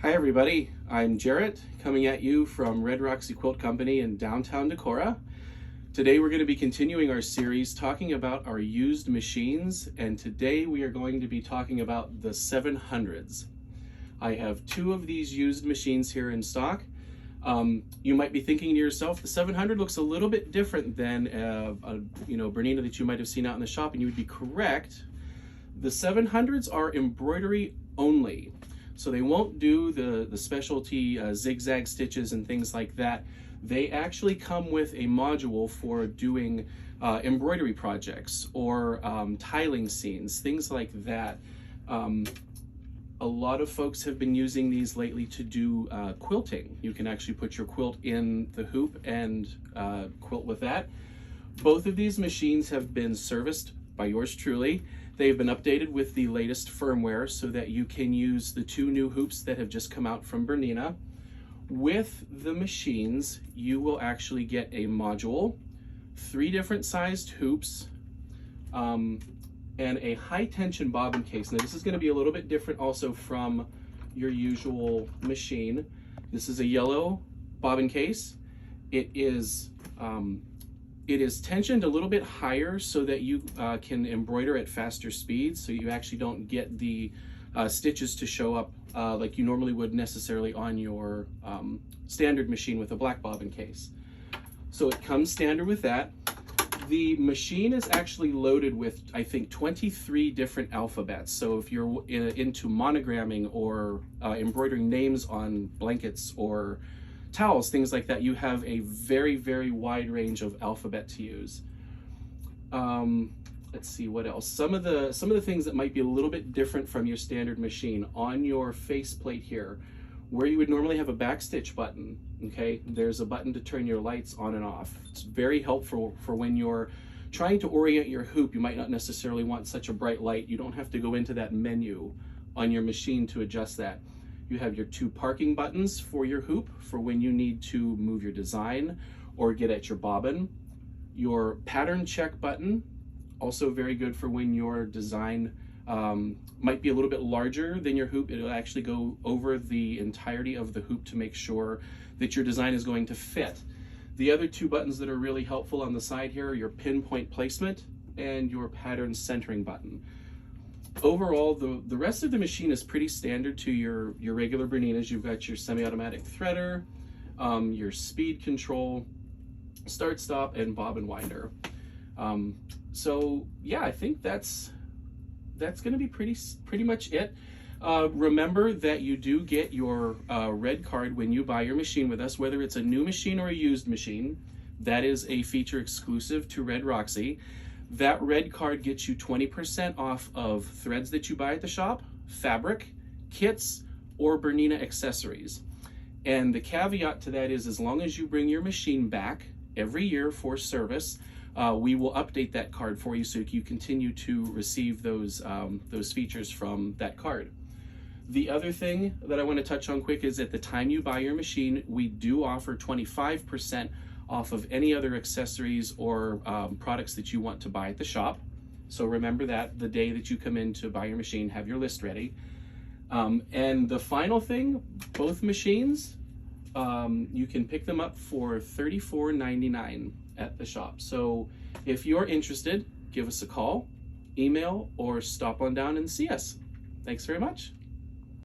Hi everybody, I'm Jarrett coming at you from Red-Roxy Quilt Company in downtown Decorah. Today we're going to be continuing our series talking about our used machines, and today we are going to be talking about the 700s. I have two of these used machines here in stock. You might be thinking to yourself, the 700 looks a little bit different than a Bernina that you might have seen out in the shop, and you would be correct. The 700s are embroidery only. So they won't do the specialty zigzag stitches and things like that. They actually come with a module for doing embroidery projects or tiling scenes, things like that. A lot of folks have been using these lately to do quilting. You can actually put your quilt in the hoop and quilt with that. Both of these machines have been serviced by yours truly. They've been updated with the latest firmware so that you can use the two new hoops that have just come out from Bernina. With the machines, you will actually get a module, 3 different sized hoops, and a high tension bobbin case. Now this is going to be a little bit different also from your usual machine. This is a yellow bobbin case. It is tensioned a little bit higher so that you can embroider at faster speeds, so you actually don't get the stitches to show up like you normally would necessarily on your standard machine with a black bobbin case. So it comes standard with that. The machine is actually loaded with, I think, 23 different alphabets. So if you're into monogramming or embroidering names on blankets or towels, things like that, you have a very, very wide range of alphabet to use. Let's see what else. Some of the things that might be a little bit different from your standard machine, on your faceplate here, where you would normally have a backstitch button, okay, there's a button to turn your lights on and off. It's very helpful for when you're trying to orient your hoop. You might not necessarily want such a bright light. You don't have to go into that menu on your machine to adjust that. You have your 2 parking buttons for your hoop for when you need to move your design or get at your bobbin. Your pattern check button, also very good for when your design might be a little bit larger than your hoop. It'll actually go over the entirety of the hoop to make sure that your design is going to fit. The other 2 buttons that are really helpful on the side here are your pinpoint placement and your pattern centering button. Overall, the rest of the machine is pretty standard to your regular Berninas. You've got your semi-automatic threader, your speed control, start stop, and bobbin winder. So yeah, I think that's going to be pretty much it. Remember that you do get your red card when you buy your machine with us, whether it's a new machine or a used machine. That is a feature exclusive to Red-Roxy. That red card gets you 20% off of threads that you buy at the shop, fabric, kits, or Bernina accessories. And the caveat to that is, as long as you bring your machine back every year for service, we will update that card for you so you continue to receive those features from that card. The other thing that I want to touch on quick is, at the time you buy your machine, we do offer 25% off of any other accessories or products that you want to buy at the shop. So remember that the day that you come in to buy your machine, have your list ready. And the final thing, both machines, you can pick them up for $34.99 at the shop. So if you're interested, give us a call, email, or stop on down and see us. Thanks very much.